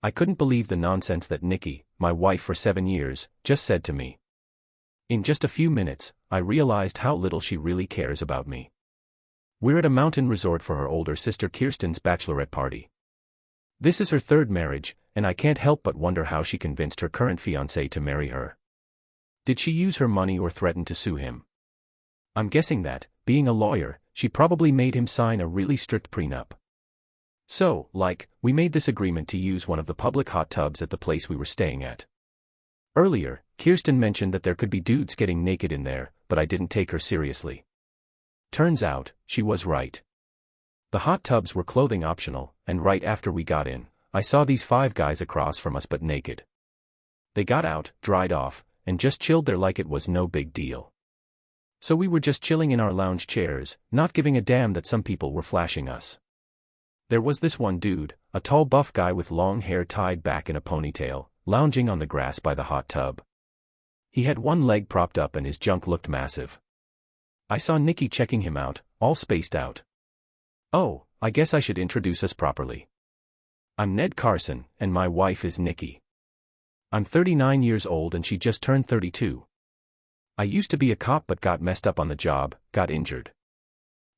I couldn't believe the nonsense that Nikki, my wife for 7 years, just said to me. In just a few minutes, I realized how little she really cares about me. We're at a mountain resort for her older sister Kirsten's bachelorette party. This is her third marriage, and I can't help but wonder how she convinced her current fiancé to marry her. Did she use her money or threaten to sue him? I'm guessing that, being a lawyer, she probably made him sign a really strict prenup. So, we made this agreement to use one of the public hot tubs at the place we were staying at. Earlier, Kirsten mentioned that there could be dudes getting naked in there, but I didn't take her seriously. Turns out, she was right. The hot tubs were clothing optional, and right after we got in, I saw these 5 guys across from us but naked. They got out, dried off, and just chilled there like it was no big deal. So we were just chilling in our lounge chairs, not giving a damn that some people were flashing us. There was this one dude, a tall buff guy with long hair tied back in a ponytail, lounging on the grass by the hot tub. He had one leg propped up and his junk looked massive. I saw Nikki checking him out, all spaced out. Oh, I guess I should introduce us properly. I'm Ned Carson, and my wife is Nikki. I'm 39 years old and she just turned 32. I used to be a cop but got messed up on the job, got injured.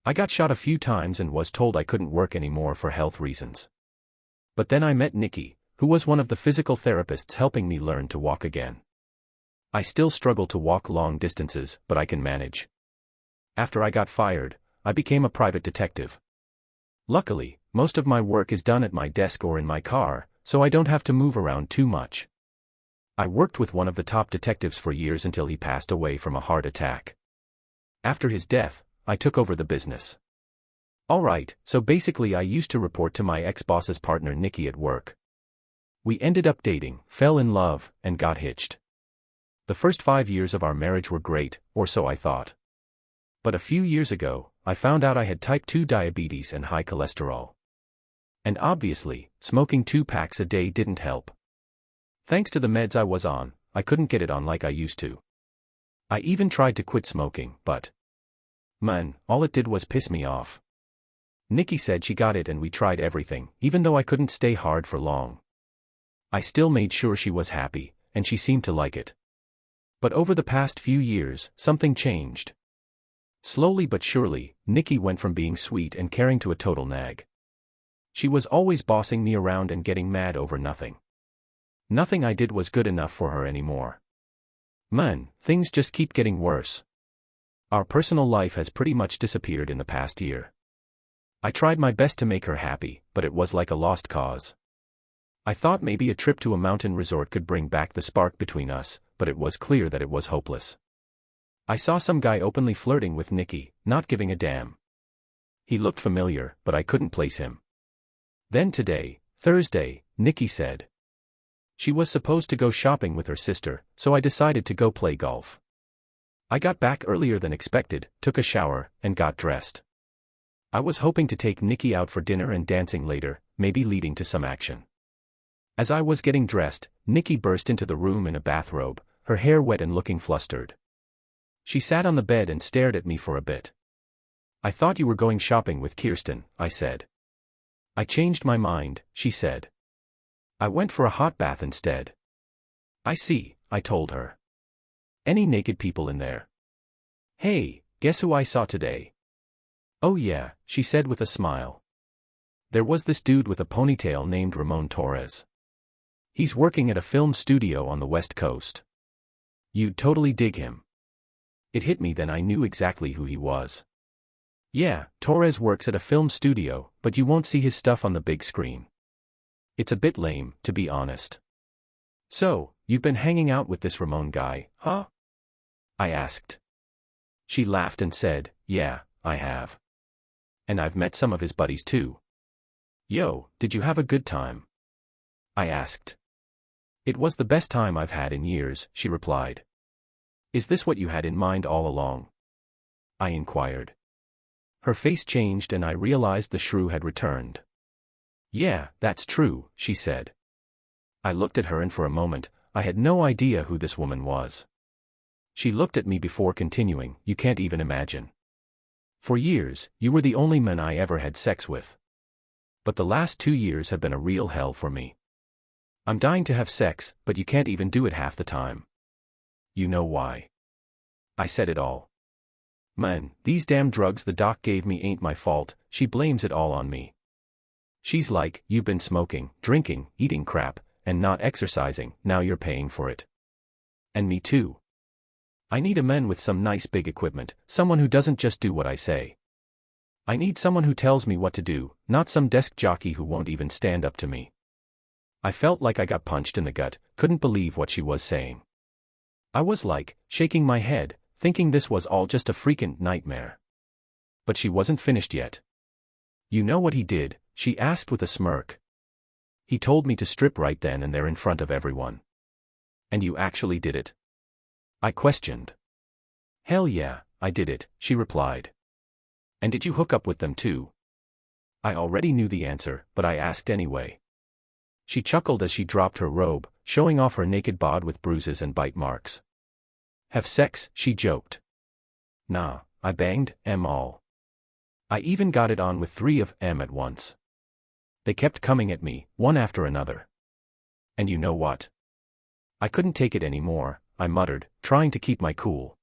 I got shot a few times and was told I couldn't work anymore for health reasons. But then I met Nikki, who was one of the physical therapists helping me learn to walk again. I still struggle to walk long distances, but I can manage. After I got fired, I became a private detective. Luckily, most of my work is done at my desk or in my car, so I don't have to move around too much. I worked with one of the top detectives for years until he passed away from a heart attack. After his death, I took over the business. Alright, so basically I used to report to my ex-boss's partner Nikki at work. We ended up dating, fell in love, and got hitched. The first 5 years of our marriage were great, or so I thought. But a few years ago, I found out I had type 2 diabetes and high cholesterol. And obviously, smoking 2 packs a day didn't help. Thanks to the meds I was on, I couldn't get it on like I used to. I even tried to quit smoking, but man, all it did was piss me off. Nikki said she got it and we tried everything, even though I couldn't stay hard for long. I still made sure she was happy, and she seemed to like it. But over the past few years, something changed. Slowly but surely, Nikki went from being sweet and caring to a total nag. She was always bossing me around and getting mad over nothing. Nothing I did was good enough for her anymore. Man, things just keep getting worse. Our personal life has pretty much disappeared in the past year. I tried my best to make her happy, but it was like a lost cause. I thought maybe a trip to a mountain resort could bring back the spark between us, but it was clear that it was hopeless. I saw some guy openly flirting with Nikki, not giving a damn. He looked familiar, but I couldn't place him. Then today, Thursday, Nikki said she was supposed to go shopping with her sister, so I decided to go play golf. I got back earlier than expected, took a shower, and got dressed. I was hoping to take Nikki out for dinner and dancing later, maybe leading to some action. As I was getting dressed, Nikki burst into the room in a bathrobe, her hair wet and looking flustered. She sat on the bed and stared at me for a bit. I thought you were going shopping with Kirsten, I said. I changed my mind, she said. I went for a hot bath instead. I see, I told her. Any naked people in there? Hey, guess who I saw today? Oh yeah, she said with a smile. There was this dude with a ponytail named Ramon Torres. He's working at a film studio on the West Coast. You'd totally dig him. It hit me then I knew exactly who he was. Yeah, Torres works at a film studio, but you won't see his stuff on the big screen. It's a bit lame, to be honest. So, you've been hanging out with this Ramon guy, huh? I asked. She laughed and said, yeah, I have. And I've met some of his buddies too. Yo, did you have a good time? I asked. It was the best time I've had in years, she replied. Is this what you had in mind all along? I inquired. Her face changed and I realized the shrew had returned. Yeah, that's true, she said. I looked at her and for a moment, I had no idea who this woman was. She looked at me before continuing, you can't even imagine. For years, you were the only man I ever had sex with. But the last 2 years have been a real hell for me. I'm dying to have sex, but you can't even do it half the time. You know why? I said it all. Man, these damn drugs the doc gave me ain't my fault, she blames it all on me. She's like, you've been smoking, drinking, eating crap, and not exercising, now you're paying for it. And me too. I need a man with some nice big equipment, someone who doesn't just do what I say. I need someone who tells me what to do, not some desk jockey who won't even stand up to me. I felt like I got punched in the gut, couldn't believe what she was saying. I was like, shaking my head, thinking this was all just a freaking nightmare. But she wasn't finished yet. You know what he did? She asked with a smirk. He told me to strip right then and there in front of everyone. And you actually did it? I questioned. Hell yeah, I did it, she replied. And did you hook up with them too? I already knew the answer, but I asked anyway. She chuckled as she dropped her robe, showing off her naked bod with bruises and bite marks. Have sex, she joked. Nah, I banged all. I even got it on with 3 of them at once. They kept coming at me, one after another. And you know what? I couldn't take it anymore, I muttered, trying to keep my cool.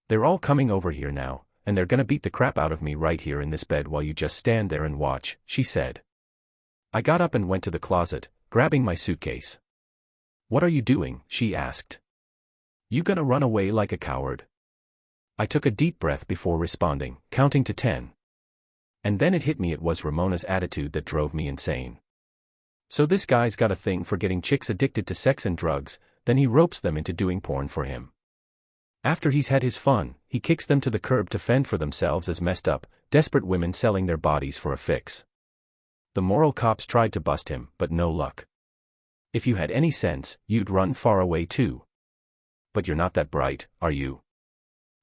They're all coming over here now, and they're gonna beat the crap out of me right here in this bed while you just stand there and watch, she said. I got up and went to the closet, grabbing my suitcase. What are you doing? She asked. You gonna run away like a coward? I took a deep breath before responding, counting to 10. And then it hit me, it was Ramona's attitude that drove me insane. So this guy's got a thing for getting chicks addicted to sex and drugs, then he ropes them into doing porn for him. After he's had his fun, he kicks them to the curb to fend for themselves as messed up, desperate women selling their bodies for a fix. The moral cops tried to bust him, but no luck. If you had any sense, you'd run far away too. But you're not that bright, are you?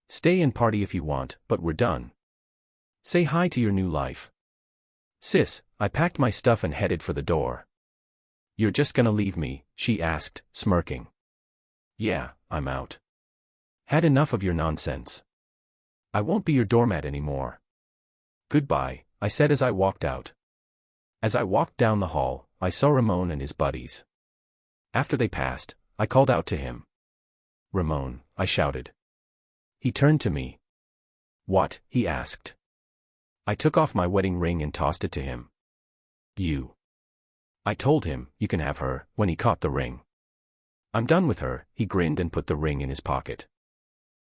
Stay and party if you want, but we're done. Say hi to your new life. Sis, I packed my stuff and headed for the door. You're just gonna leave me? She asked, smirking. Yeah, I'm out. Had enough of your nonsense. I won't be your doormat anymore. Goodbye, I said as I walked out. As I walked down the hall, I saw Ramon and his buddies. After they passed, I called out to him. Ramon, I shouted. He turned to me. What? He asked. I took off my wedding ring and tossed it to him. You. I told him, you can have her, when he caught the ring. I'm done with her, he grinned and put the ring in his pocket.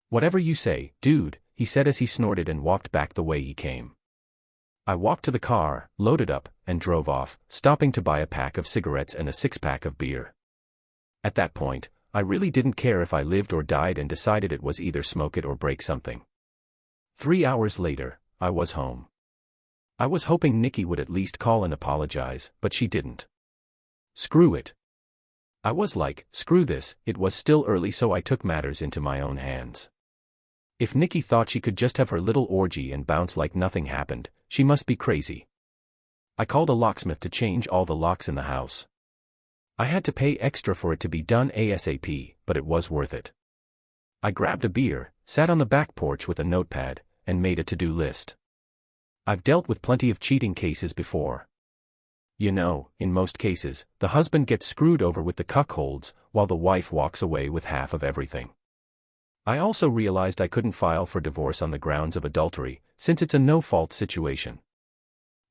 Whatever you say, dude, he said as he snorted and walked back the way he came. I walked to the car, loaded up, and drove off, stopping to buy a pack of cigarettes and a 6-pack of beer. At that point, I really didn't care if I lived or died and decided it was either smoke it or break something. 3 hours later, I was home. I was hoping Nikki would at least call and apologize, but she didn't. Screw it. I was like, screw this, it was still early so I took matters into my own hands. If Nikki thought she could just have her little orgy and bounce like nothing happened, she must be crazy. I called a locksmith to change all the locks in the house. I had to pay extra for it to be done ASAP, but it was worth it. I grabbed a beer, sat on the back porch with a notepad, and made a to-do list. I've dealt with plenty of cheating cases before. You know, in most cases, the husband gets screwed over with the cuckolds, while the wife walks away with half of everything. I also realized I couldn't file for divorce on the grounds of adultery, since it's a no-fault situation.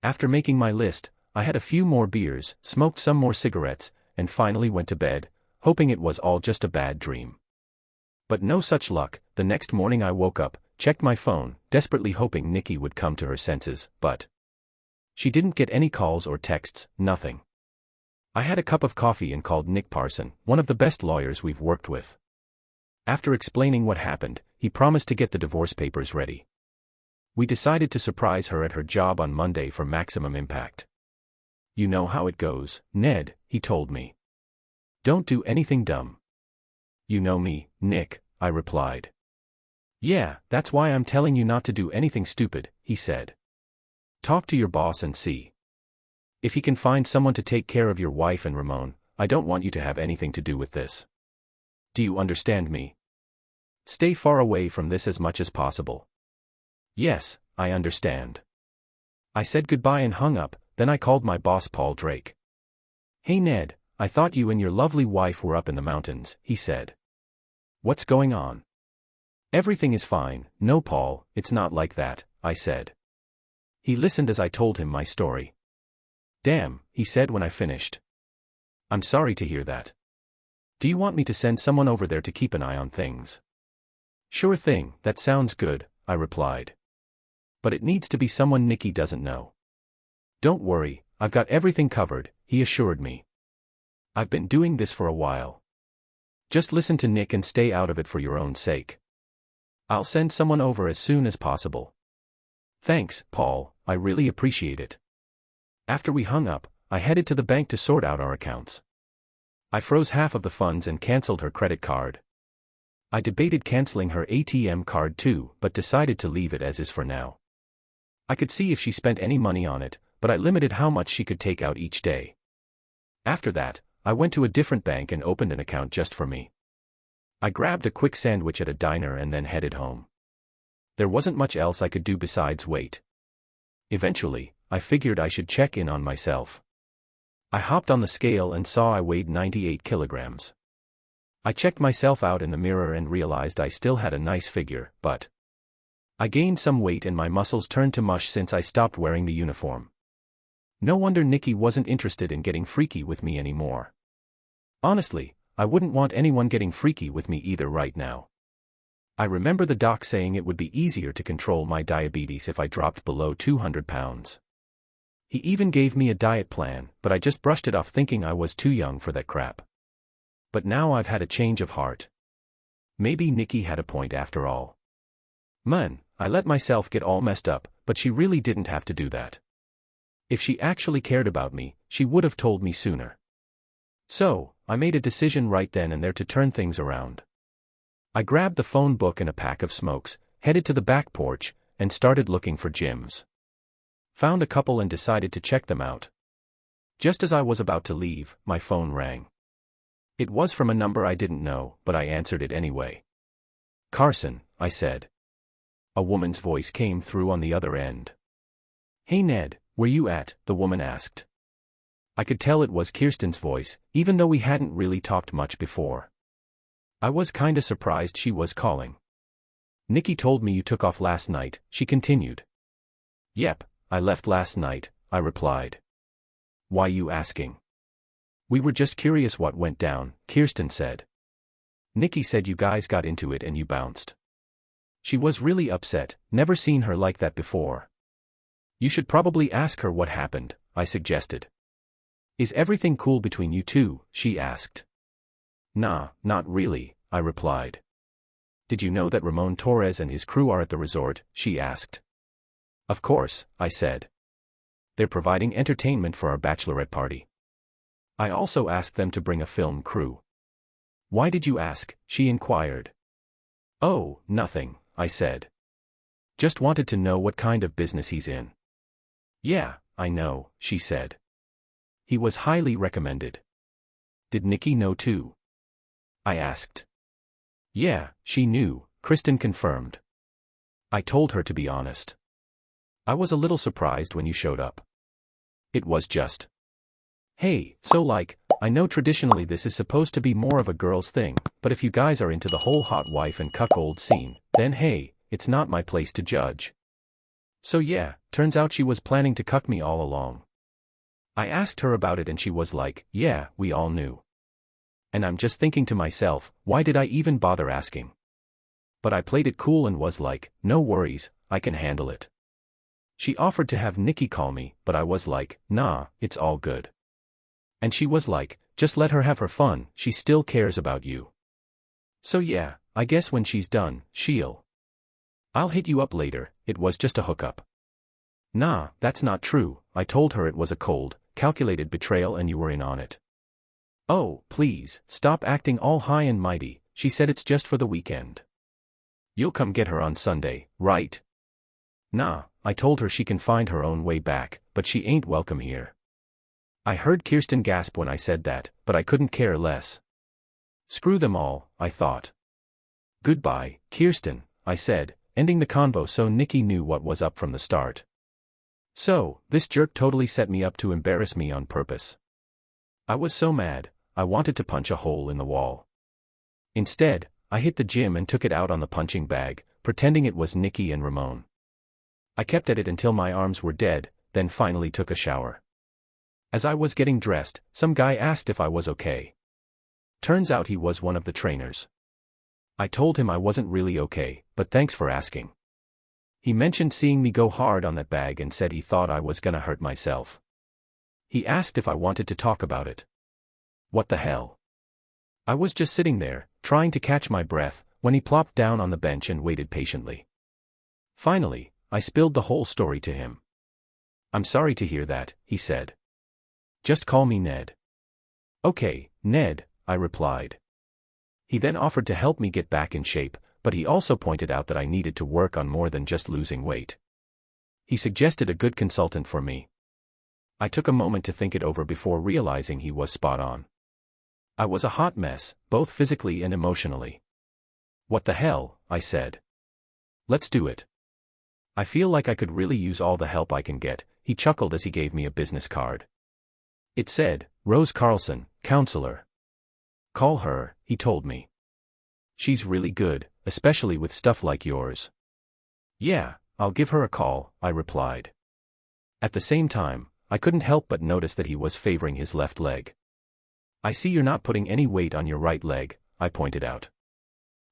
After making my list, I had a few more beers, smoked some more cigarettes, and finally went to bed, hoping it was all just a bad dream. But no such luck. The next morning I woke up, checked my phone, desperately hoping Nikki would come to her senses, but she didn't get any calls or texts, nothing. I had a cup of coffee and called Nick Parson, one of the best lawyers we've worked with. After explaining what happened, he promised to get the divorce papers ready. We decided to surprise her at her job on Monday for maximum impact. You know how it goes, Ned, he told me. Don't do anything dumb. You know me, Nick, I replied. Yeah, that's why I'm telling you not to do anything stupid, he said. Talk to your boss and see. If he can find someone to take care of your wife and Ramon, I don't want you to have anything to do with this. Do you understand me? Stay far away from this as much as possible. Yes, I understand. I said goodbye and hung up, then I called my boss Paul Drake. Hey Ned, I thought you and your lovely wife were up in the mountains, he said. What's going on? Everything is fine. No, Paul, it's not like that, I said. He listened as I told him my story. Damn, he said when I finished. I'm sorry to hear that. Do you want me to send someone over there to keep an eye on things? Sure thing, that sounds good, I replied. But it needs to be someone Nikki doesn't know. Don't worry, I've got everything covered, he assured me. I've been doing this for a while. Just listen to Nick and stay out of it for your own sake. I'll send someone over as soon as possible. Thanks, Paul, I really appreciate it. After we hung up, I headed to the bank to sort out our accounts. I froze half of the funds and canceled her credit card. I debated canceling her ATM card too, but decided to leave it as is for now. I could see if she spent any money on it, but I limited how much she could take out each day. After that, I went to a different bank and opened an account just for me. I grabbed a quick sandwich at a diner and then headed home. There wasn't much else I could do besides wait. Eventually, I figured I should check in on myself. I hopped on the scale and saw I weighed 98 kilograms. I checked myself out in the mirror and realized I still had a nice figure, but I gained some weight and my muscles turned to mush since I stopped wearing the uniform. No wonder Nikki wasn't interested in getting freaky with me anymore. Honestly, I wouldn't want anyone getting freaky with me either right now. I remember the doc saying it would be easier to control my diabetes if I dropped below 200 pounds. He even gave me a diet plan, but I just brushed it off thinking I was too young for that crap. But now I've had a change of heart. Maybe Nikki had a point after all. Man, I let myself get all messed up, but she really didn't have to do that. If she actually cared about me, she would have told me sooner. So, I made a decision right then and there to turn things around. I grabbed the phone book and a pack of smokes, headed to the back porch, and started looking for gyms. Found a couple and decided to check them out. Just as I was about to leave, my phone rang. It was from a number I didn't know, but I answered it anyway. Carson, I said. A woman's voice came through on the other end. Hey Ned, where you at? The woman asked. I could tell it was Kirsten's voice, even though we hadn't really talked much before. I was kinda surprised she was calling. Nikki told me you took off last night, she continued. Yep, I left last night, I replied. Why you asking? We were just curious what went down, Kirsten said. Nikki said you guys got into it and you bounced. She was really upset, never seen her like that before. You should probably ask her what happened, I suggested. Is everything cool between you two? She asked. Nah, not really, I replied. Did you know that Ramon Torres and his crew are at the resort? She asked. Of course, I said. They're providing entertainment for our bachelorette party. I also asked them to bring a film crew. Why did you ask? She inquired. Oh, nothing, I said. Just wanted to know what kind of business he's in. Yeah, I know, she said. He was highly recommended. Did Nikki know too? I asked. Yeah, she knew, Kristen confirmed. I told her to be honest. I was a little surprised when you showed up. It was just. Hey, so I know traditionally this is supposed to be more of a girl's thing, but if you guys are into the whole hot wife and cuckold scene, then hey, it's not my place to judge. So yeah, turns out she was planning to cuck me all along. I asked her about it and she was like, yeah, we all knew. And I'm just thinking to myself, why did I even bother asking? But I played it cool and was like, no worries, I can handle it. She offered to have Nikki call me, but I was like, nah, it's all good. And she was like, just let her have her fun, she still cares about you. So yeah, I guess when she's done, I'll hit you up later, it was just a hookup. Nah, that's not true, I told her it was a cold, calculated betrayal and you were in on it. Oh, please, stop acting all high and mighty, she said it's just for the weekend. You'll come get her on Sunday, right? Nah, I told her she can find her own way back, but she ain't welcome here. I heard Kirsten gasp when I said that, but I couldn't care less. Screw them all, I thought. Goodbye, Kirsten, I said, ending the convo so Nikki knew what was up from the start. So, this jerk totally set me up to embarrass me on purpose. I was so mad, I wanted to punch a hole in the wall. Instead, I hit the gym and took it out on the punching bag, pretending it was Nikki and Ramon. I kept at it until my arms were dead, then finally took a shower. As I was getting dressed, some guy asked if I was okay. Turns out he was one of the trainers. I told him I wasn't really okay, but thanks for asking. He mentioned seeing me go hard on that bag and said he thought I was gonna hurt myself. He asked if I wanted to talk about it. What the hell? I was just sitting there, trying to catch my breath, when he plopped down on the bench and waited patiently. Finally, I spilled the whole story to him. I'm sorry to hear that, he said. Just call me Ned. Okay, Ned, I replied. He then offered to help me get back in shape, but he also pointed out that I needed to work on more than just losing weight. He suggested a good consultant for me. I took a moment to think it over before realizing he was spot on. I was a hot mess, both physically and emotionally. What the hell, I said. Let's do it. I feel like I could really use all the help I can get, he chuckled as he gave me a business card. It said, Rose Carlson, counselor. Call her, he told me. She's really good, especially with stuff like yours. Yeah, I'll give her a call, I replied. At the same time, I couldn't help but notice that he was favoring his left leg. I see you're not putting any weight on your right leg, I pointed out.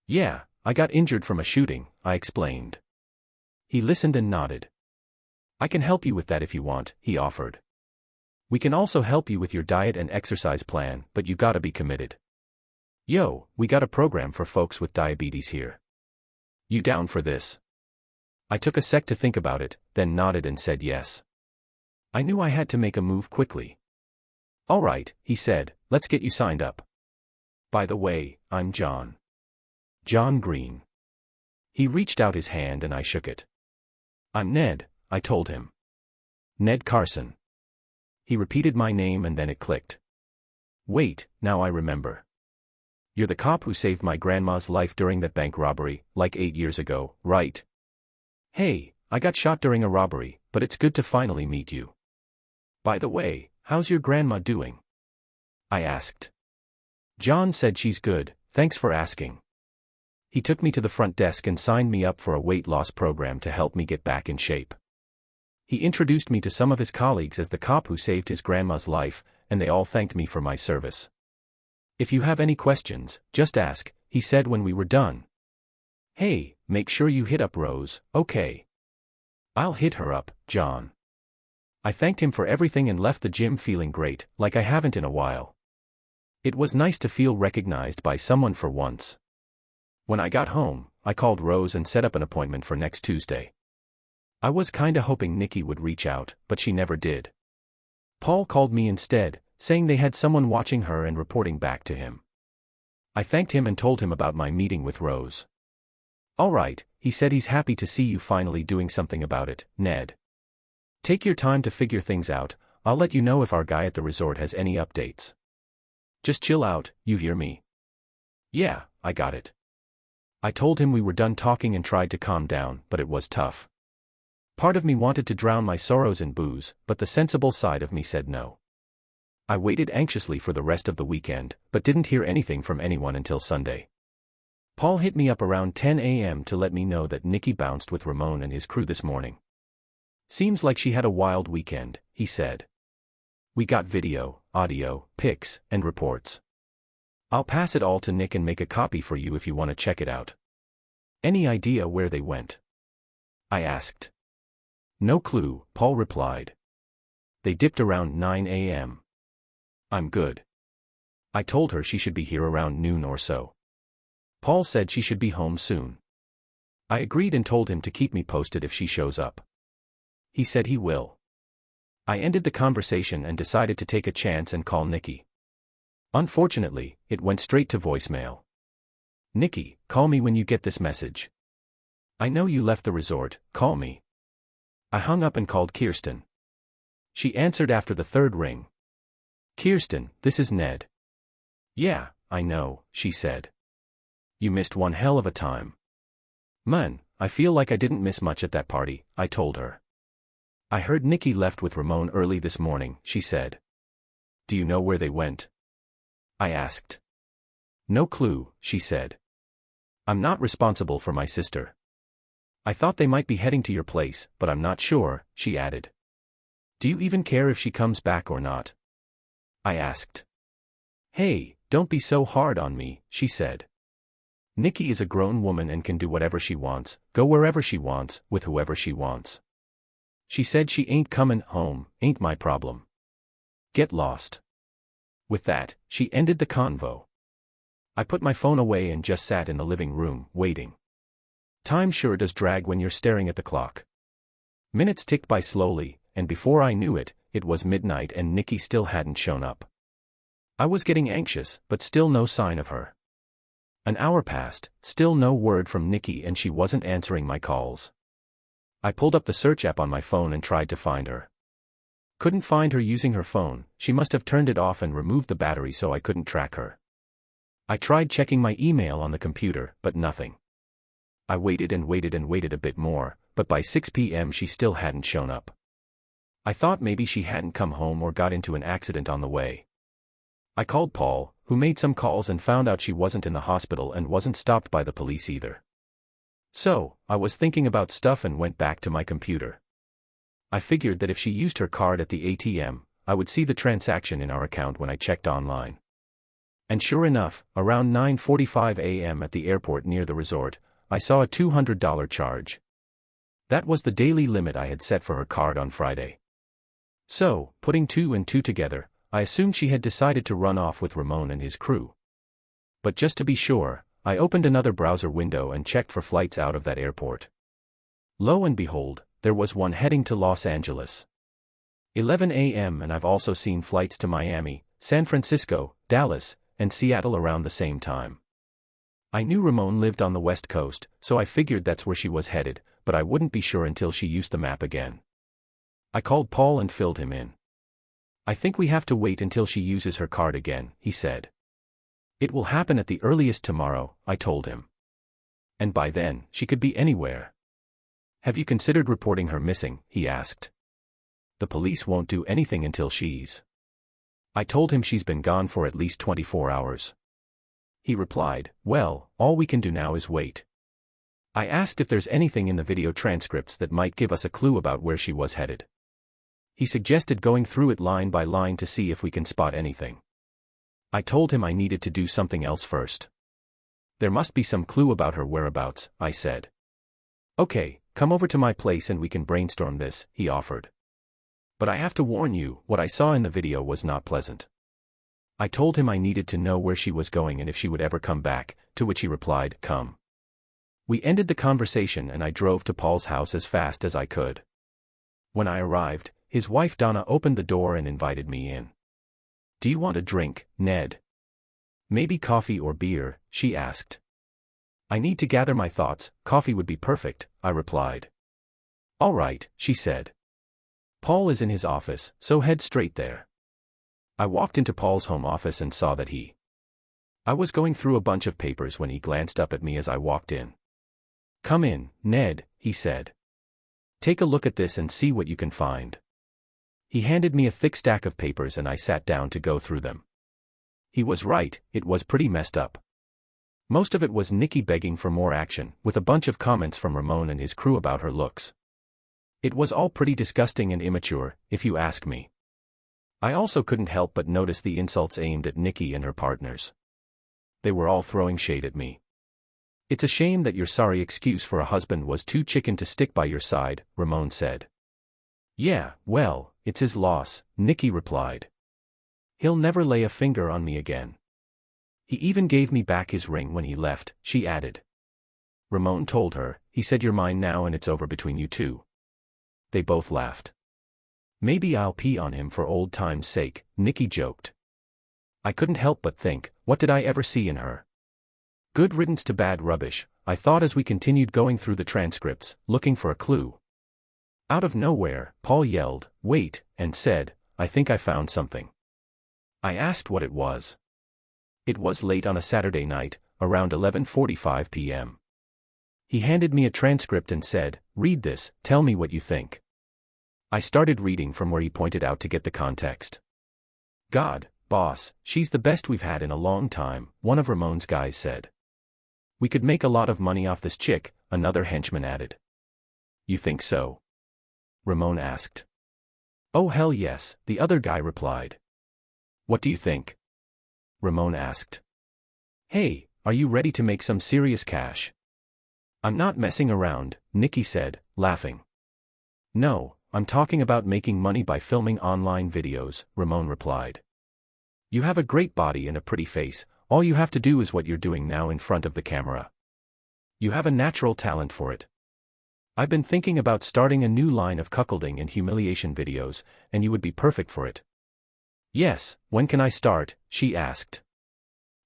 Yeah, I got injured from a shooting, I explained. He listened and nodded. I can help you with that if you want, he offered. We can also help you with your diet and exercise plan, but you gotta be committed. Yo, we got a program for folks with diabetes here. You down for this? I took a sec to think about it, then nodded and said yes. I knew I had to make a move quickly. All right, he said, let's get you signed up. By the way, I'm John. John Green. He reached out his hand and I shook it. I'm Ned, I told him. Ned Carson. He repeated my name and then it clicked. Wait, now I remember. You're the cop who saved my grandma's life during that bank robbery, like 8 years ago, right? Hey, I got shot during a robbery, but it's good to finally meet you. By the way, how's your grandma doing? I asked. John said she's good, thanks for asking. He took me to the front desk and signed me up for a weight loss program to help me get back in shape. He introduced me to some of his colleagues as the cop who saved his grandma's life, and they all thanked me for my service. If you have any questions, just ask, he said when we were done. Hey, make sure you hit up Rose, okay? I'll hit her up, John. I thanked him for everything and left the gym feeling great, like I haven't in a while. It was nice to feel recognized by someone for once. When I got home, I called Rose and set up an appointment for next Tuesday. I was kinda hoping Nikki would reach out, but she never did. Paul called me instead, saying they had someone watching her and reporting back to him. I thanked him and told him about my meeting with Rose. All right, he said he's happy to see you finally doing something about it, Ned. Take your time to figure things out, I'll let you know if our guy at the resort has any updates. Just chill out, you hear me? Yeah, I got it. I told him we were done talking and tried to calm down, but it was tough. Part of me wanted to drown my sorrows in booze, but the sensible side of me said no. I waited anxiously for the rest of the weekend, but didn't hear anything from anyone until Sunday. Paul hit me up around 10 a.m. to let me know that Nikki bounced with Ramon and his crew this morning. Seems like she had a wild weekend, he said. We got video, audio, pics, and reports. I'll pass it all to Nick and make a copy for you if you want to check it out. Any idea where they went? I asked. No clue, Paul replied. They dipped around 9 a.m. I'm good. I told her she should be here around noon or so. Paul said she should be home soon. I agreed and told him to keep me posted if she shows up. He said he will. I ended the conversation and decided to take a chance and call Nikki. Unfortunately, it went straight to voicemail. Nikki, call me when you get this message. I know you left the resort, call me. I hung up and called Kirsten. She answered after the third ring. Kirsten, this is Ned. Yeah, I know, she said. You missed one hell of a time. Man, I feel like I didn't miss much at that party, I told her. I heard Nikki left with Ramon early this morning, she said. Do you know where they went? I asked. No clue, she said. I'm not responsible for my sister. I thought they might be heading to your place, but I'm not sure, she added. Do you even care if she comes back or not? I asked. Hey, don't be so hard on me, she said. Nikki is a grown woman and can do whatever she wants, go wherever she wants, with whoever she wants. She said she ain't comin' home, ain't my problem. Get lost. With that, she ended the convo. I put my phone away and just sat in the living room, waiting. Time sure does drag when you're staring at the clock. Minutes ticked by slowly, and before I knew it, it was midnight and Nikki still hadn't shown up. I was getting anxious, but still no sign of her. An hour passed, still no word from Nikki and she wasn't answering my calls. I pulled up the search app on my phone and tried to find her. Couldn't find her using her phone, she must have turned it off and removed the battery so I couldn't track her. I tried checking my email on the computer, but nothing. I waited and waited and waited a bit more, but by 6 p.m. she still hadn't shown up. I thought maybe she hadn't come home or got into an accident on the way. I called Paul, who made some calls and found out she wasn't in the hospital and wasn't stopped by the police either. So, I was thinking about stuff and went back to my computer. I figured that if she used her card at the ATM, I would see the transaction in our account when I checked online. And sure enough, around 9:45 a.m. at the airport near the resort, I saw a $200 charge. That was the daily limit I had set for her card on Friday. So, putting two and two together, I assumed she had decided to run off with Ramon and his crew. But just to be sure, I opened another browser window and checked for flights out of that airport. Lo and behold, there was one heading to Los Angeles. 11 a.m. and I've also seen flights to Miami, San Francisco, Dallas, and Seattle around the same time. I knew Ramon lived on the West Coast, so I figured that's where she was headed, but I wouldn't be sure until she used the map again. I called Paul and filled him in. I think we have to wait until she uses her card again, he said. It will happen at the earliest tomorrow, I told him. And by then, she could be anywhere. Have you considered reporting her missing, he asked. The police won't do anything until she's. I told him she's been gone for at least 24 hours. He replied, well, all we can do now is wait. I asked if there's anything in the video transcripts that might give us a clue about where she was headed. He suggested going through it line by line to see if we can spot anything. I told him I needed to do something else first. There must be some clue about her whereabouts, I said. Okay, come over to my place and we can brainstorm this, he offered. But I have to warn you, what I saw in the video was not pleasant. I told him I needed to know where she was going and if she would ever come back, to which he replied, come. We ended the conversation and I drove to Paul's house as fast as I could. When I arrived, his wife Donna opened the door and invited me in. Do you want a drink, Ned? Maybe coffee or beer, she asked. I need to gather my thoughts, coffee would be perfect, I replied. All right, she said. Paul is in his office, so head straight there. I walked into Paul's home office and saw that I was going through a bunch of papers when he glanced up at me as I walked in. Come in, Ned, he said. Take a look at this and see what you can find. He handed me a thick stack of papers and I sat down to go through them. He was right, it was pretty messed up. Most of it was Nikki begging for more action, with a bunch of comments from Ramon and his crew about her looks. It was all pretty disgusting and immature, if you ask me. I also couldn't help but notice the insults aimed at Nikki and her partners. They were all throwing shade at me. It's a shame that your sorry excuse for a husband was too chicken to stick by your side, Ramon said. Yeah, well, it's his loss, Nikki replied. He'll never lay a finger on me again. He even gave me back his ring when he left, she added. Ramon told her, he said you're mine now and it's over between you two. They both laughed. Maybe I'll pee on him for old time's sake, Nikki joked. I couldn't help but think, what did I ever see in her? Good riddance to bad rubbish, I thought as we continued going through the transcripts, looking for a clue. Out of nowhere, Paul yelled, wait, and said, I think I found something. I asked what it was. It was late on a Saturday night, around 11:45 p.m. He handed me a transcript and said, read this, tell me what you think. I started reading from where he pointed out to get the context. God, boss, she's the best we've had in a long time, one of Ramon's guys said. We could make a lot of money off this chick, another henchman added. You think so? Ramon asked. Oh hell yes, the other guy replied. What do you think? Ramon asked. Hey, are you ready to make some serious cash? I'm not messing around, Nikki said, laughing. No, I'm talking about making money by filming online videos, Ramon replied. You have a great body and a pretty face, all you have to do is what you're doing now in front of the camera. You have a natural talent for it. I've been thinking about starting a new line of cuckolding and humiliation videos, and you would be perfect for it. Yes, when can I start? She asked.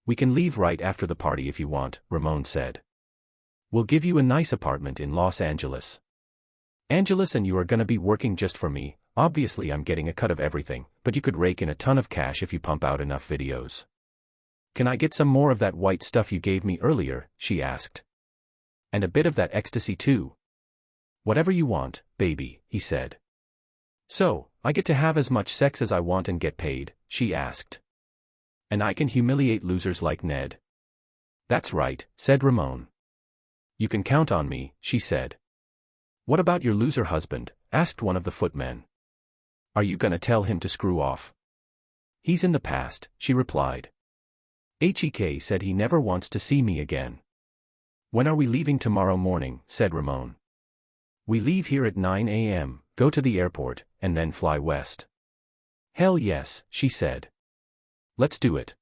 We can leave right after the party if you want, Ramon said. We'll give you a nice apartment in Los Angeles. Angeles and you are gonna be working just for me, obviously I'm getting a cut of everything, but you could rake in a ton of cash if you pump out enough videos. Can I get some more of that white stuff you gave me earlier? She asked. And a bit of that ecstasy too. Whatever you want, baby, he said. So, I get to have as much sex as I want and get paid, she asked. And I can humiliate losers like Ned. That's right, said Ramon. You can count on me, she said. What about your loser husband? Asked one of the footmen. Are you gonna tell him to screw off? He's in the past, she replied. HEK said he never wants to see me again. When are we leaving tomorrow morning? Said Ramon. We leave here at 9 a.m., go to the airport, and then fly west. Hell yes, she said. Let's do it.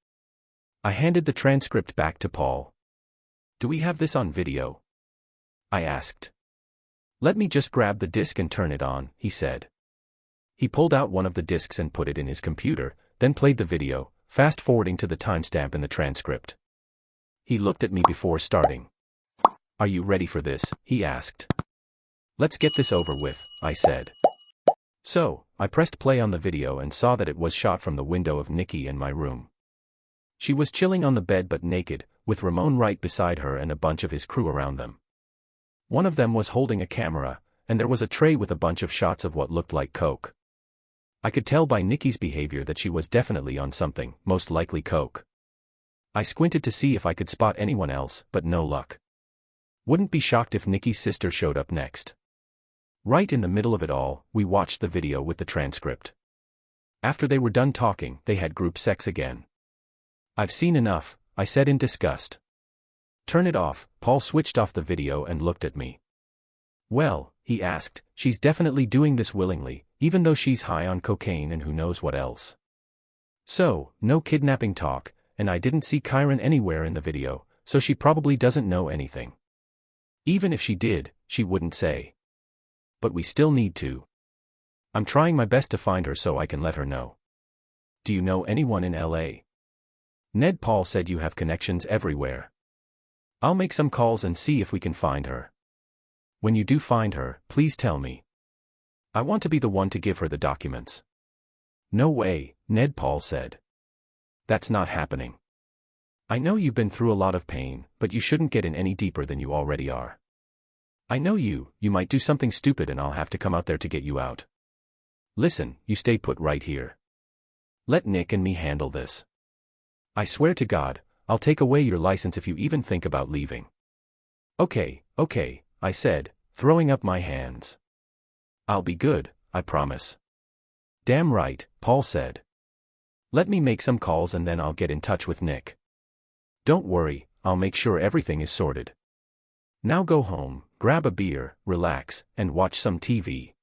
I handed the transcript back to Paul. Do we have this on video? I asked. Let me just grab the disc and turn it on, he said. He pulled out one of the discs and put it in his computer, then played the video, fast-forwarding to the timestamp in the transcript. He looked at me before starting. Are you ready for this? He asked. Let's get this over with, I said. So, I pressed play on the video and saw that it was shot from the window of Nikki and my room. She was chilling on the bed but naked, with Ramon right beside her and a bunch of his crew around them. One of them was holding a camera, and there was a tray with a bunch of shots of what looked like coke. I could tell by Nikki's behavior that she was definitely on something, most likely coke. I squinted to see if I could spot anyone else, but no luck. Wouldn't be shocked if Nikki's sister showed up next. Right in the middle of it all, we watched the video with the transcript. After they were done talking, they had group sex again. I've seen enough, I said in disgust. Turn it off. Paul switched off the video and looked at me. Well, he asked, she's definitely doing this willingly, even though she's high on cocaine and who knows what else. So, no kidnapping talk, and I didn't see Kyron anywhere in the video, so she probably doesn't know anything. Even if she did, she wouldn't say. But we still need to. I'm trying my best to find her so I can let her know. Do you know anyone in LA? Ned Paul said you have connections everywhere. I'll make some calls and see if we can find her. When you do find her, please tell me. I want to be the one to give her the documents. No way, Ned Paul said. That's not happening. I know you've been through a lot of pain, but you shouldn't get in any deeper than you already are. I know you might do something stupid and I'll have to come out there to get you out. Listen, you stay put right here. Let Nick and me handle this. I swear to God, I'll take away your license if you even think about leaving. Okay, I said, throwing up my hands. I'll be good, I promise. Damn right, Paul said. Let me make some calls and then I'll get in touch with Nick. Don't worry, I'll make sure everything is sorted. Now go home, grab a beer, relax, and watch some TV.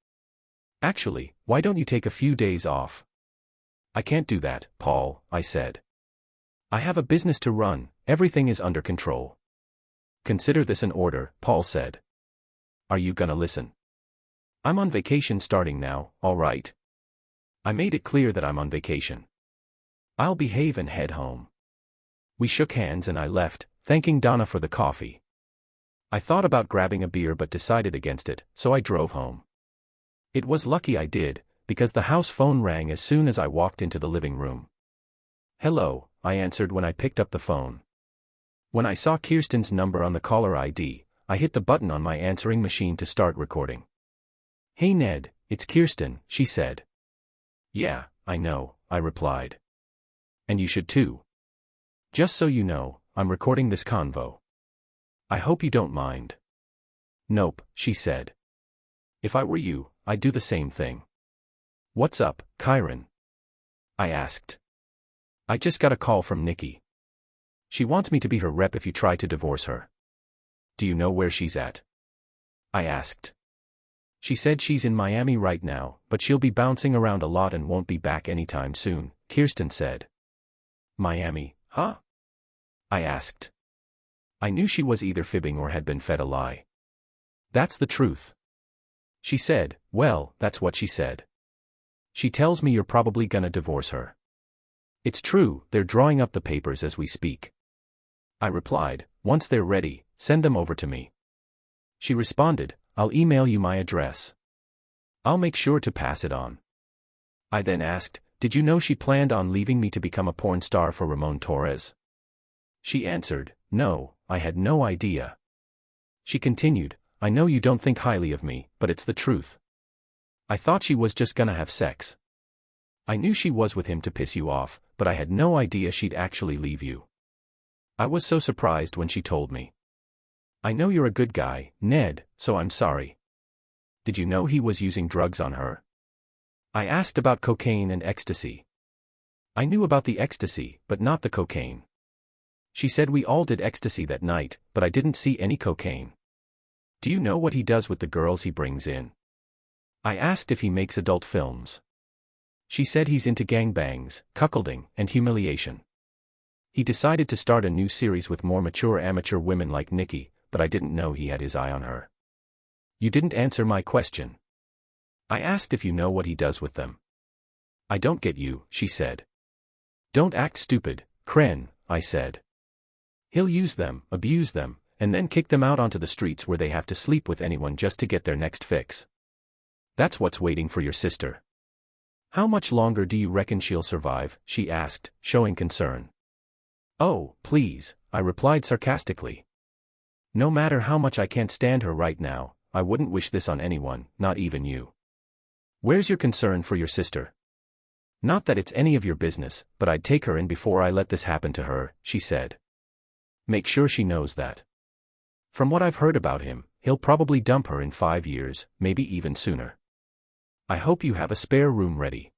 Actually, why don't you take a few days off? I can't do that, Paul, I said. I have a business to run, everything is under control. Consider this an order, Paul said. Are you gonna listen? I'm on vacation starting now, all right? I made it clear that I'm on vacation. I'll behave and head home. We shook hands and I left, thanking Donna for the coffee. I thought about grabbing a beer but decided against it, so I drove home. It was lucky I did, because the house phone rang as soon as I walked into the living room. Hello, I answered when I picked up the phone. When I saw Kirsten's number on the caller ID, I hit the button on my answering machine to start recording. Hey Ned, it's Kirsten, she said. Yeah, I know, I replied. And you should too. Just so you know, I'm recording this convo. I hope you don't mind. Nope, she said. If I were you, I'd do the same thing. What's up, Kyron? I asked. I just got a call from Nikki. She wants me to be her rep if you try to divorce her. Do you know where she's at? I asked. She said she's in Miami right now, but she'll be bouncing around a lot and won't be back anytime soon, Kirsten said. Miami, huh? I asked. I knew she was either fibbing or had been fed a lie. That's the truth. She said, well, that's what she said. She tells me you're probably gonna divorce her. It's true, they're drawing up the papers as we speak. I replied, once they're ready, send them over to me. She responded, I'll email you my address. I'll make sure to pass it on. I then asked, did you know she planned on leaving me to become a porn star for Ramon Torres? She answered, no, I had no idea. She continued, I know you don't think highly of me, but it's the truth. I thought she was just gonna have sex. I knew she was with him to piss you off, but I had no idea she'd actually leave you. I was so surprised when she told me. I know you're a good guy, Ned, so I'm sorry. Did you know he was using drugs on her? I asked about cocaine and ecstasy. I knew about the ecstasy, but not the cocaine. She said we all did ecstasy that night, but I didn't see any cocaine. Do you know what he does with the girls he brings in? I asked if he makes adult films. She said he's into gangbangs, cuckolding, and humiliation. He decided to start a new series with more mature amateur women like Nikki, but I didn't know he had his eye on her. You didn't answer my question. I asked if you know what he does with them. I don't get you, she said. Don't act stupid, Kren, I said. He'll use them, abuse them, and then kick them out onto the streets where they have to sleep with anyone just to get their next fix. That's what's waiting for your sister. How much longer do you reckon she'll survive? She asked, showing concern. Oh, please, I replied sarcastically. No matter how much I can't stand her right now, I wouldn't wish this on anyone, not even you. Where's your concern for your sister? Not that it's any of your business, but I'd take her in before I let this happen to her, she said. Make sure she knows that. From what I've heard about him, he'll probably dump her in 5 years, maybe even sooner. I hope you have a spare room ready.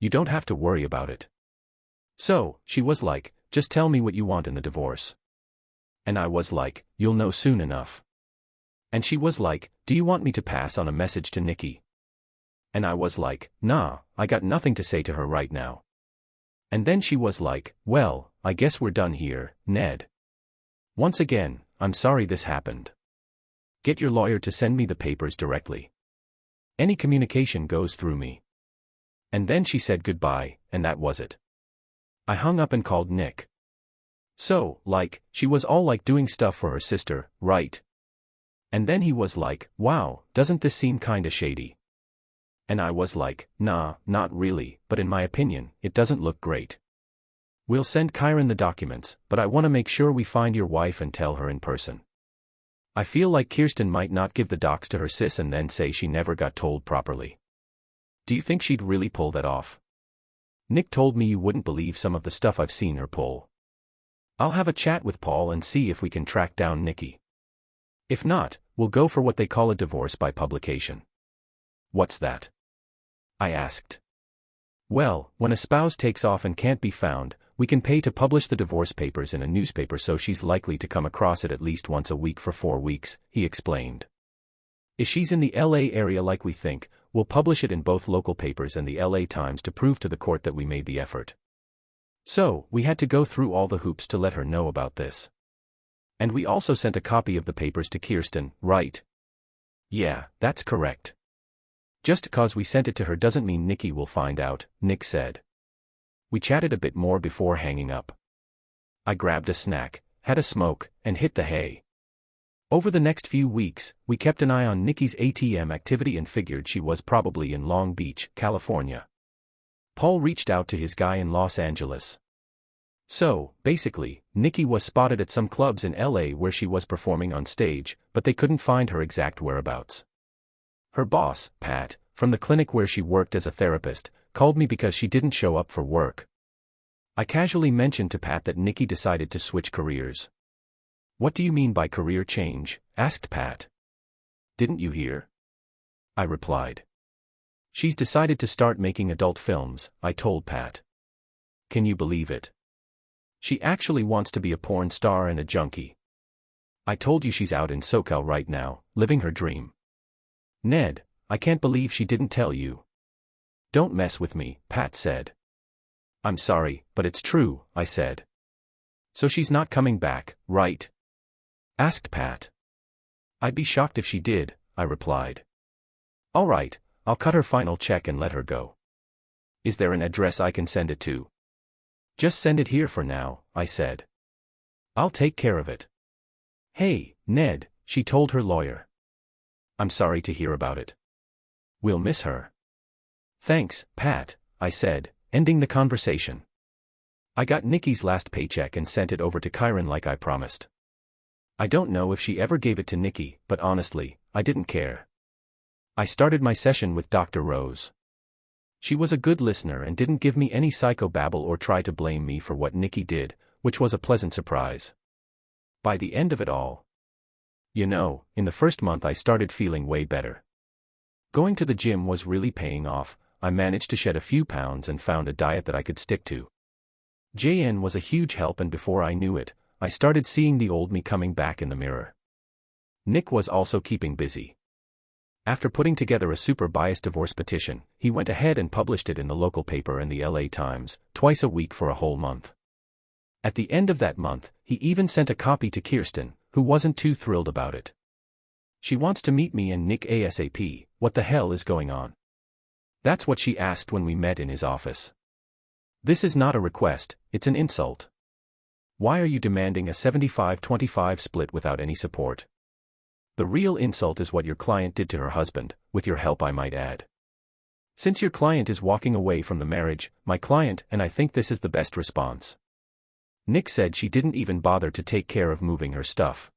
You don't have to worry about it. So, she was like, just tell me what you want in the divorce. And I was like, you'll know soon enough. And she was like, do you want me to pass on a message to Nikki? And I was like, nah, I got nothing to say to her right now. And then she was like, well, I guess we're done here, Ned. Once again, I'm sorry this happened. Get your lawyer to send me the papers directly. Any communication goes through me. And then she said goodbye, and that was it. I hung up and called Nick. So, like, she was all like doing stuff for her sister, right? And then he was like, wow, doesn't this seem kinda shady? And I was like, nah, not really, but in my opinion, it doesn't look great. We'll send Kyron the documents, but I want to make sure we find your wife and tell her in person. I feel like Kirsten might not give the docs to her sis and then say she never got told properly. Do you think she'd really pull that off? Nick told me you wouldn't believe some of the stuff I've seen her pull. I'll have a chat with Paul and see if we can track down Nikki. If not, we'll go for what they call a divorce by publication. What's that? I asked. Well, when a spouse takes off and can't be found, we can pay to publish the divorce papers in a newspaper so she's likely to come across it at least once a week for 4 weeks, he explained. If she's in the LA area like we think, we'll publish it in both local papers and the LA Times to prove to the court that we made the effort. So, we had to go through all the hoops to let her know about this. And we also sent a copy of the papers to Kirsten, right? Yeah, that's correct. Just cause we sent it to her doesn't mean Nikki will find out, Nick said. We chatted a bit more before hanging up. I grabbed a snack, had a smoke, and hit the hay. Over the next few weeks, we kept an eye on Nikki's ATM activity and figured she was probably in Long Beach, California. Paul reached out to his guy in Los Angeles. So, basically, Nikki was spotted at some clubs in LA where she was performing on stage, but they couldn't find her exact whereabouts. Her boss, Pat, from the clinic where she worked as a therapist, called me because she didn't show up for work. I casually mentioned to Pat that Nikki decided to switch careers. "What do you mean by career change?" asked Pat. "Didn't you hear?" I replied. "She's decided to start making adult films," I told Pat. "Can you believe it? She actually wants to be a porn star and a junkie. I told you she's out in SoCal right now, living her dream." "Ned, I can't believe she didn't tell you." "Don't mess with me," Pat said. "I'm sorry, but it's true," I said. "So she's not coming back, right?" asked Pat. "I'd be shocked if she did," I replied. "All right, I'll cut her final check and let her go. Is there an address I can send it to?" "Just send it here for now," I said. "I'll take care of it." "Hey, Ned," she told her lawyer. "I'm sorry to hear about it. We'll miss her." "Thanks, Pat," I said, ending the conversation. I got Nikki's last paycheck and sent it over to Kyron like I promised. I don't know if she ever gave it to Nikki, but honestly, I didn't care. I started my session with Dr. Rose. She was a good listener and didn't give me any psychobabble or try to blame me for what Nikki did, which was a pleasant surprise. By the end of it all, in the first month I started feeling way better. Going to the gym was really paying off. I managed to shed a few pounds and found a diet that I could stick to. JN was a huge help, and before I knew it, I started seeing the old me coming back in the mirror. Nick was also keeping busy. After putting together a super biased divorce petition, he went ahead and published it in the local paper and the LA Times, twice a week for a whole month. At the end of that month, he even sent a copy to Kirsten, who wasn't too thrilled about it. "She wants to meet me and Nick ASAP, what the hell is going on?" That's what she asked when we met in his office. "This is not a request, it's an insult. Why are you demanding a 75-25 split without any support? The real insult is what your client did to her husband, with your help I might add. Since your client is walking away from the marriage, my client and I think this is the best response." Nick said she didn't even bother to take care of moving her stuff.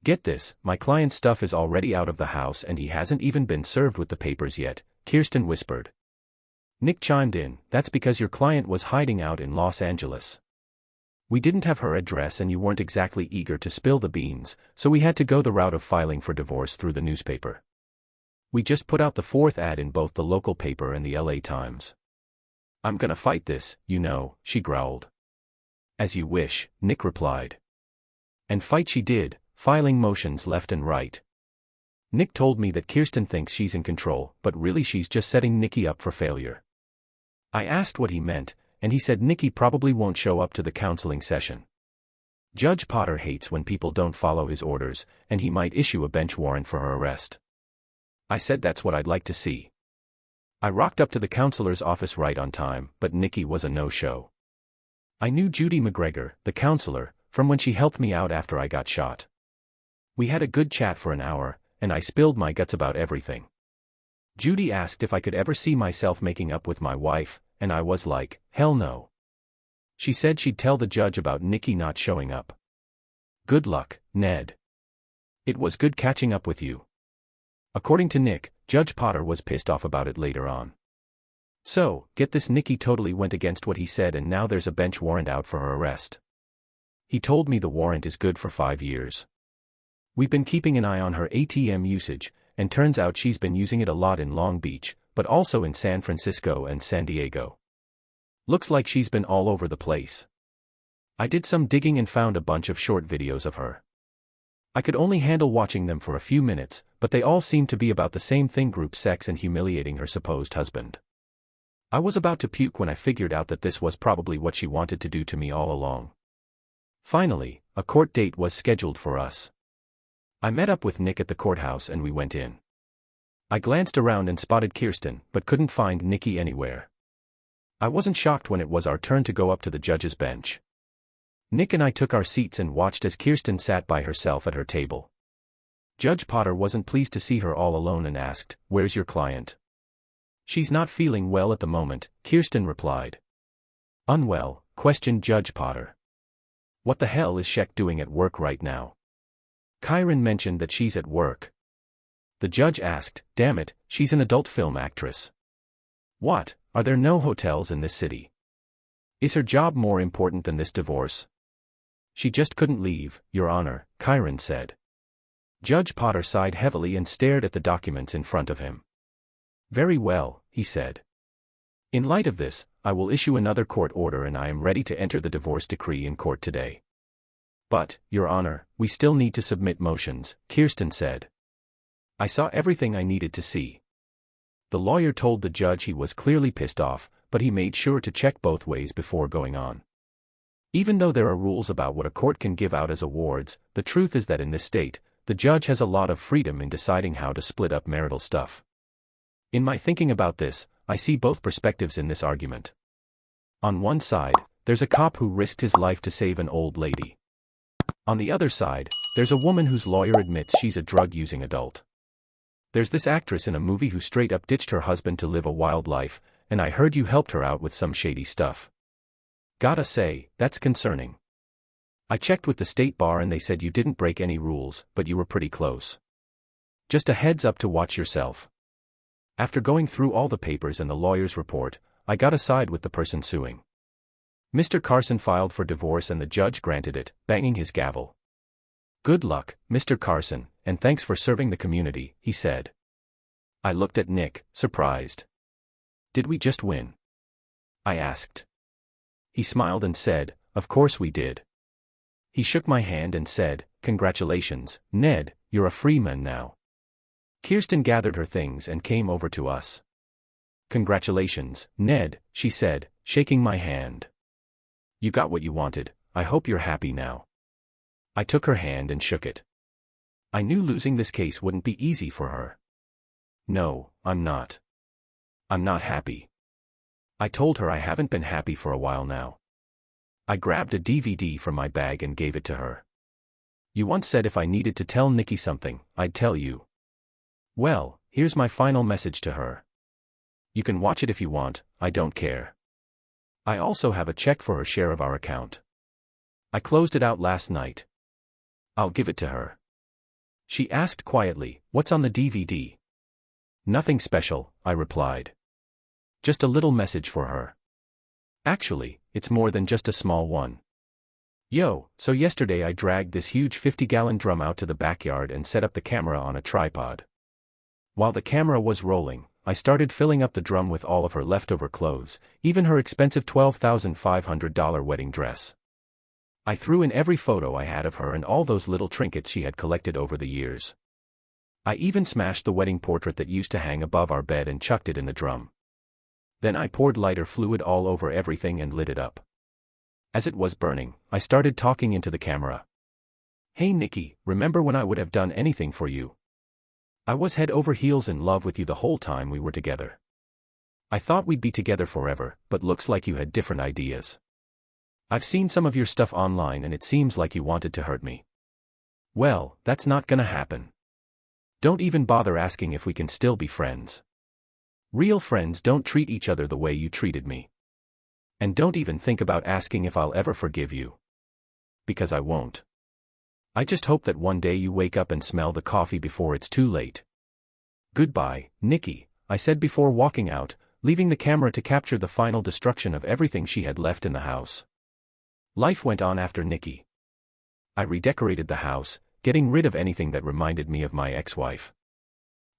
"Get this, my client's stuff is already out of the house and he hasn't even been served with the papers yet," Kirsten whispered. Nick chimed in, "That's because your client was hiding out in Los Angeles. We didn't have her address and you weren't exactly eager to spill the beans, so we had to go the route of filing for divorce through the newspaper. We just put out the fourth ad in both the local paper and the LA Times." "I'm gonna fight this, she growled. "As you wish," Nick replied. And fight she did, filing motions left and right. Nick told me that Kirsten thinks she's in control, but really she's just setting Nikki up for failure. I asked what he meant, and he said Nikki probably won't show up to the counseling session. Judge Potter hates when people don't follow his orders, and he might issue a bench warrant for her arrest. I said that's what I'd like to see. I rocked up to the counselor's office right on time, but Nikki was a no-show. I knew Judy McGregor, the counselor, from when she helped me out after I got shot. We had a good chat for an hour, and I spilled my guts about everything. Judy asked if I could ever see myself making up with my wife, and I was like, hell no. She said she'd tell the judge about Nikki not showing up. Good luck, Ned. It was good catching up with you. According to Nick, Judge Potter was pissed off about it later on. So, get this, Nikki totally went against what he said and now there's a bench warrant out for her arrest. He told me the warrant is good for 5 years. We've been keeping an eye on her ATM usage, and turns out she's been using it a lot in Long Beach, but also in San Francisco and San Diego. Looks like she's been all over the place. I did some digging and found a bunch of short videos of her. I could only handle watching them for a few minutes, but they all seemed to be about the same thing: group sex and humiliating her supposed husband. I was about to puke when I figured out that this was probably what she wanted to do to me all along. Finally, a court date was scheduled for us. I met up with Nick at the courthouse and we went in. I glanced around and spotted Kirsten, but couldn't find Nikki anywhere. I wasn't shocked when it was our turn to go up to the judge's bench. Nick and I took our seats and watched as Kirsten sat by herself at her table. Judge Potter wasn't pleased to see her all alone and asked, "Where's your client?" "She's not feeling well at the moment," Kirsten replied. "Unwell?" questioned Judge Potter. "What the hell is Sheck doing at work right now?" Kyron mentioned that she's at work. The judge asked, "Damn it, she's an adult film actress. What, are there no hotels in this city?" Is her job more important than this divorce? She just couldn't leave, Your Honor, Kyron said. Judge Potter sighed heavily and stared at the documents in front of him. Very well, he said. In light of this, I will issue another court order and I am ready to enter the divorce decree in court today. But, Your Honor, we still need to submit motions, Kirsten said. I saw everything I needed to see. The lawyer told the judge he was clearly pissed off, but he made sure to check both ways before going on. Even though there are rules about what a court can give out as awards, the truth is that in this state, the judge has a lot of freedom in deciding how to split up marital stuff. In my thinking about this, I see both perspectives in this argument. On one side, there's a cop who risked his life to save an old lady. On the other side, there's a woman whose lawyer admits she's a drug-using adult. There's this actress in a movie who straight up ditched her husband to live a wild life, and I heard you helped her out with some shady stuff. Gotta say, that's concerning. I checked with the state bar and they said you didn't break any rules, but you were pretty close. Just a heads up to watch yourself. After going through all the papers and the lawyer's report, I gotta side with the person suing. Mr. Carson filed for divorce and the judge granted it, banging his gavel. Good luck, Mr. Carson, and thanks for serving the community, he said. I looked at Nick, surprised. Did we just win? I asked. He smiled and said, of course we did. He shook my hand and said, congratulations, Ned, you're a free man now. Kirsten gathered her things and came over to us. Congratulations, Ned, she said, shaking my hand. You got what you wanted, I hope you're happy now. I took her hand and shook it. I knew losing this case wouldn't be easy for her. No, I'm not. I'm not happy. I told her I haven't been happy for a while now. I grabbed a DVD from my bag and gave it to her. You once said if I needed to tell Nikki something, I'd tell you. Well, here's my final message to her. You can watch it if you want, I don't care. I also have a check for her share of our account. I closed it out last night. I'll give it to her. She asked quietly, what's on the DVD? Nothing special, I replied. Just a little message for her. Actually, it's more than just a small one. Yo, so yesterday I dragged this huge 50-gallon drum out to the backyard and set up the camera on a tripod. While the camera was rolling, I started filling up the drum with all of her leftover clothes, even her expensive $12,500 wedding dress. I threw in every photo I had of her and all those little trinkets she had collected over the years. I even smashed the wedding portrait that used to hang above our bed and chucked it in the drum. Then I poured lighter fluid all over everything and lit it up. As it was burning, I started talking into the camera. Hey Nikki, remember when I would have done anything for you? I was head over heels in love with you the whole time we were together. I thought we'd be together forever, but looks like you had different ideas. I've seen some of your stuff online and it seems like you wanted to hurt me. Well, that's not gonna happen. Don't even bother asking if we can still be friends. Real friends don't treat each other the way you treated me. And don't even think about asking if I'll ever forgive you. Because I won't. I just hope that one day you wake up and smell the coffee before it's too late. Goodbye, Nikki, I said before walking out, leaving the camera to capture the final destruction of everything she had left in the house. Life went on after Nikki. I redecorated the house, getting rid of anything that reminded me of my ex-wife.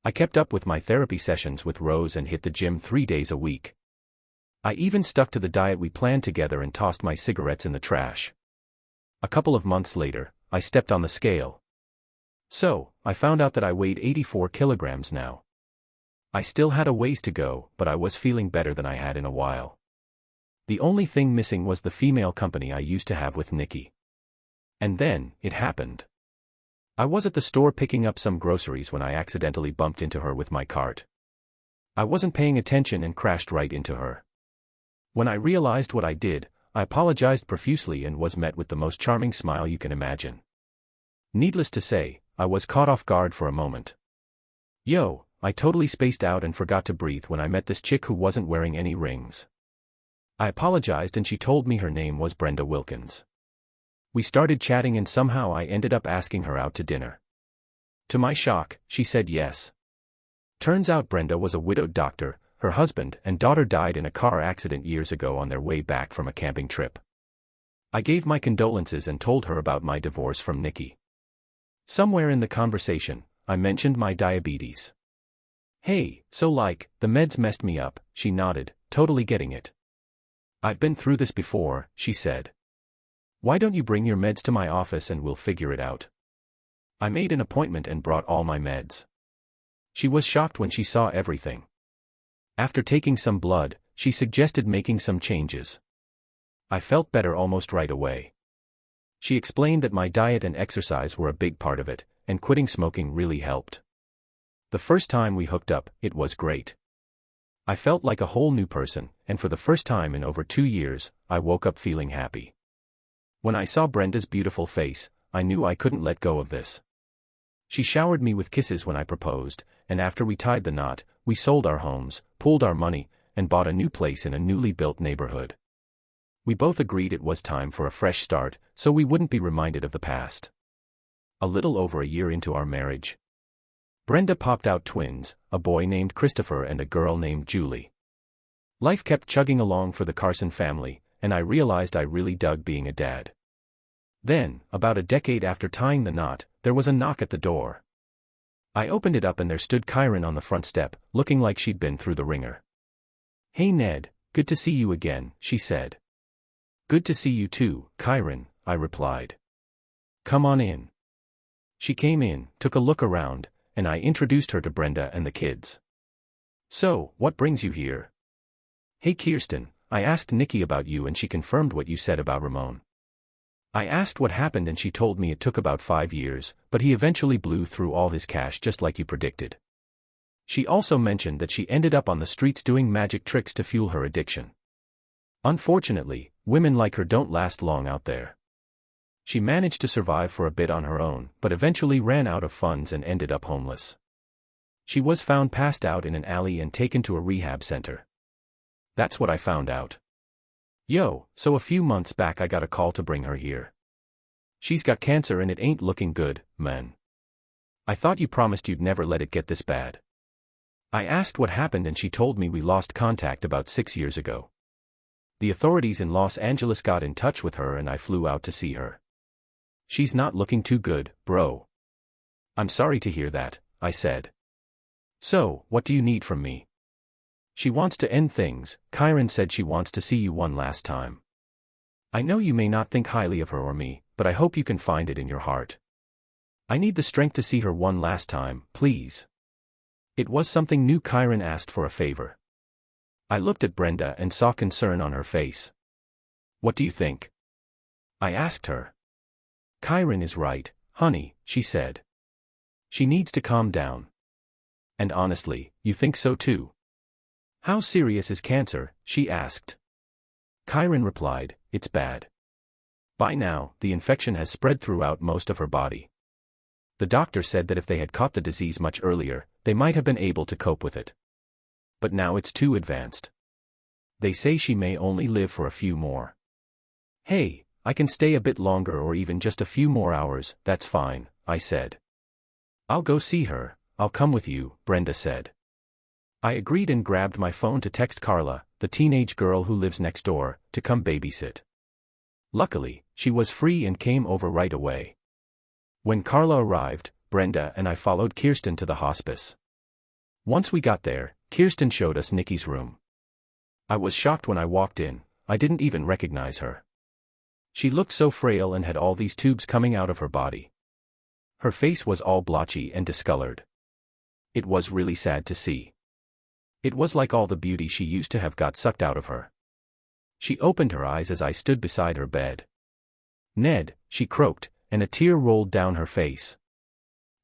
I kept up with my therapy sessions with Rose and hit the gym 3 days a week. I even stuck to the diet we planned together and tossed my cigarettes in the trash. A couple of months later, I stepped on the scale. So, I found out that I weighed 84 kilograms now. I still had a ways to go, but I was feeling better than I had in a while. The only thing missing was the female company I used to have with Nikki. And then, it happened. I was at the store picking up some groceries when I accidentally bumped into her with my cart. I wasn't paying attention and crashed right into her. When I realized what I did, I apologized profusely and was met with the most charming smile you can imagine. Needless to say, I was caught off guard for a moment. Yo, I totally spaced out and forgot to breathe when I met this chick who wasn't wearing any rings. I apologized and she told me her name was Brenda Wilkins. We started chatting and somehow I ended up asking her out to dinner. To my shock, she said yes. Turns out Brenda was a widowed doctor, her husband and daughter died in a car accident years ago on their way back from a camping trip. I gave my condolences and told her about my divorce from Nikki. Somewhere in the conversation, I mentioned my diabetes. "Hey, so the meds messed me up," she nodded, totally getting it. "I've been through this before," she said. "Why don't you bring your meds to my office and we'll figure it out?" I made an appointment and brought all my meds. She was shocked when she saw everything. After taking some blood, she suggested making some changes. I felt better almost right away. She explained that my diet and exercise were a big part of it, and quitting smoking really helped. The first time we hooked up, it was great. I felt like a whole new person, and for the first time in over 2 years, I woke up feeling happy. When I saw Brenda's beautiful face, I knew I couldn't let go of this. She showered me with kisses when I proposed, and after we tied the knot, we sold our homes, pooled our money, and bought a new place in a newly built neighborhood. We both agreed it was time for a fresh start, so we wouldn't be reminded of the past. A little over a year into our marriage, Brenda popped out twins, a boy named Christopher and a girl named Julie. Life kept chugging along for the Carson family, and I realized I really dug being a dad. Then, about a decade after tying the knot, there was a knock at the door. I opened it up and there stood Kyron on the front step, looking like she'd been through the ringer. "Hey Ned, good to see you again," she said. "Good to see you too, Kyron," I replied. "Come on in." She came in, took a look around, and I introduced her to Brenda and the kids. "So, what brings you here?" "Hey Kirsten, I asked Nikki about you and she confirmed what you said about Ramon. I asked what happened and she told me it took about 5 years, but he eventually blew through all his cash just like you predicted. She also mentioned that she ended up on the streets doing magic tricks to fuel her addiction. Unfortunately, women like her don't last long out there. She managed to survive for a bit on her own, but eventually ran out of funds and ended up homeless. She was found passed out in an alley and taken to a rehab center. That's what I found out. So a few months back I got a call to bring her here. She's got cancer and it ain't looking good, man. I thought you promised you'd never let it get this bad. I asked what happened and she told me we lost contact about 6 years ago. The authorities in Los Angeles got in touch with her and I flew out to see her. She's not looking too good, bro. I'm sorry to hear that, I said. So, what do you need from me? She wants to end things. Kyron said she wants to see you one last time. I know you may not think highly of her or me, but I hope you can find it in your heart. I need the strength to see her one last time, please. It was something new. Kyron asked for a favor. I looked at Brenda and saw concern on her face. What do you think? I asked her. Kyron is right, honey, she said. She needs to calm down. And honestly, you think so too? How serious is cancer? She asked. Kyron replied, it's bad. By now, the infection has spread throughout most of her body. The doctor said that if they had caught the disease much earlier, they might have been able to cope with it. But now it's too advanced. They say she may only live for a few more. Hey, I can stay a bit longer or even just a few more hours, that's fine, I said. I'll go see her, I'll come with you, Brenda said. I agreed and grabbed my phone to text Carla, the teenage girl who lives next door, to come babysit. Luckily, she was free and came over right away. When Carla arrived, Brenda and I followed Kirsten to the hospice. Once we got there, Kirsten showed us Nikki's room. I was shocked when I walked in. I didn't even recognize her. She looked so frail and had all these tubes coming out of her body. Her face was all blotchy and discolored. It was really sad to see. It was like all the beauty she used to have got sucked out of her. She opened her eyes as I stood beside her bed. Ned, she croaked, and a tear rolled down her face.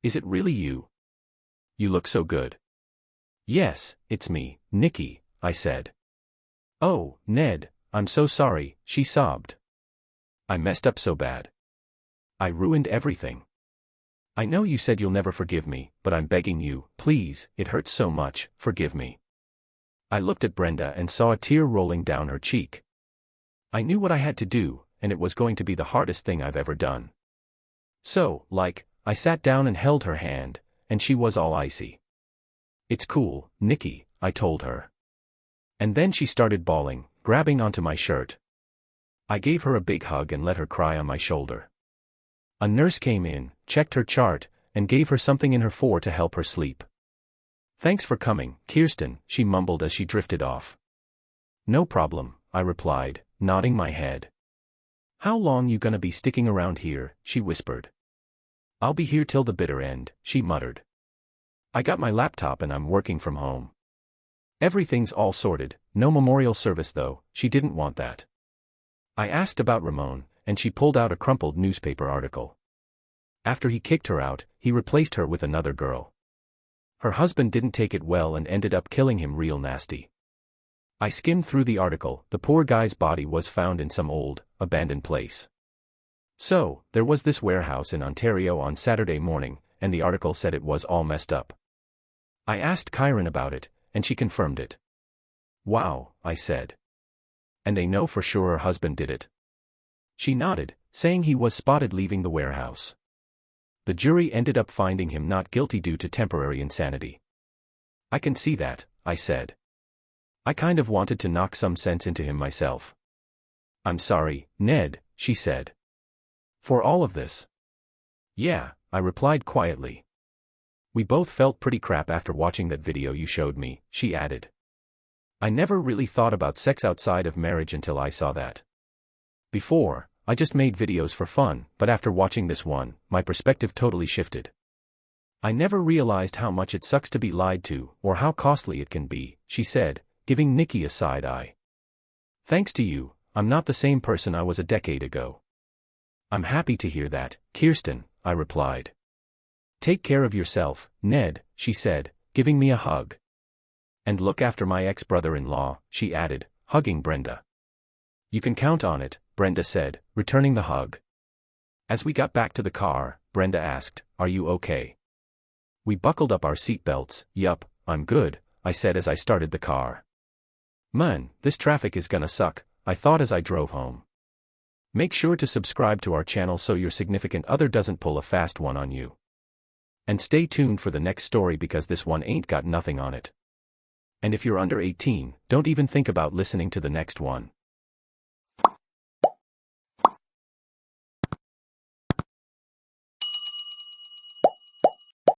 Is it really you? You look so good. Yes, it's me, Nikki, I said. Oh, Ned, I'm so sorry, she sobbed. I messed up so bad. I ruined everything. I know you said you'll never forgive me, but I'm begging you, please, it hurts so much, forgive me. I looked at Brenda and saw a tear rolling down her cheek. I knew what I had to do, and it was going to be the hardest thing I've ever done. So, I sat down and held her hand, and she was all icy. It's cool, Nikki, I told her. And then she started bawling, grabbing onto my shirt. I gave her a big hug and let her cry on my shoulder. A nurse came in, checked her chart, and gave her something in her fore to help her sleep. "Thanks for coming, Kirsten," she mumbled as she drifted off. "No problem," I replied, nodding my head. "How long you gonna be sticking around here?" she whispered. "I'll be here till the bitter end," she muttered. "I got my laptop and I'm working from home. Everything's all sorted, no memorial service though, she didn't want that." I asked about Ramon, and she pulled out a crumpled newspaper article. After he kicked her out, he replaced her with another girl. Her husband didn't take it well and ended up killing him real nasty. I skimmed through the article. The poor guy's body was found in some old, abandoned place. So, there was this warehouse in Ontario on Saturday morning, and the article said it was all messed up. I asked Kyron about it, and she confirmed it. "Wow," I said. "And they know for sure her husband did it?" She nodded, saying he was spotted leaving the warehouse. The jury ended up finding him not guilty due to temporary insanity. "I can see that," I said. "I kind of wanted to knock some sense into him myself." "I'm sorry, Ned," she said. "For all of this?" "Yeah," I replied quietly. "We both felt pretty crap after watching that video you showed me," she added. "I never really thought about sex outside of marriage until I saw that. Before, I just made videos for fun, but after watching this one, my perspective totally shifted. I never realized how much it sucks to be lied to, or how costly it can be," she said, giving Nikki a side eye. "Thanks to you, I'm not the same person I was a decade ago." "I'm happy to hear that, Kirsten," I replied. "Take care of yourself, Ned," she said, giving me a hug. "And look after my ex-brother-in-law," she added, hugging Brenda. "You can count on it," Brenda said, returning the hug. As we got back to the car, Brenda asked, "Are you okay?" We buckled up our seatbelts. "Yup, I'm good," I said as I started the car. "Man, this traffic is gonna suck," I thought as I drove home. Make sure to subscribe to our channel so your significant other doesn't pull a fast one on you. And stay tuned for the next story because this one ain't got nothing on it. And if you're under 18, don't even think about listening to the next one.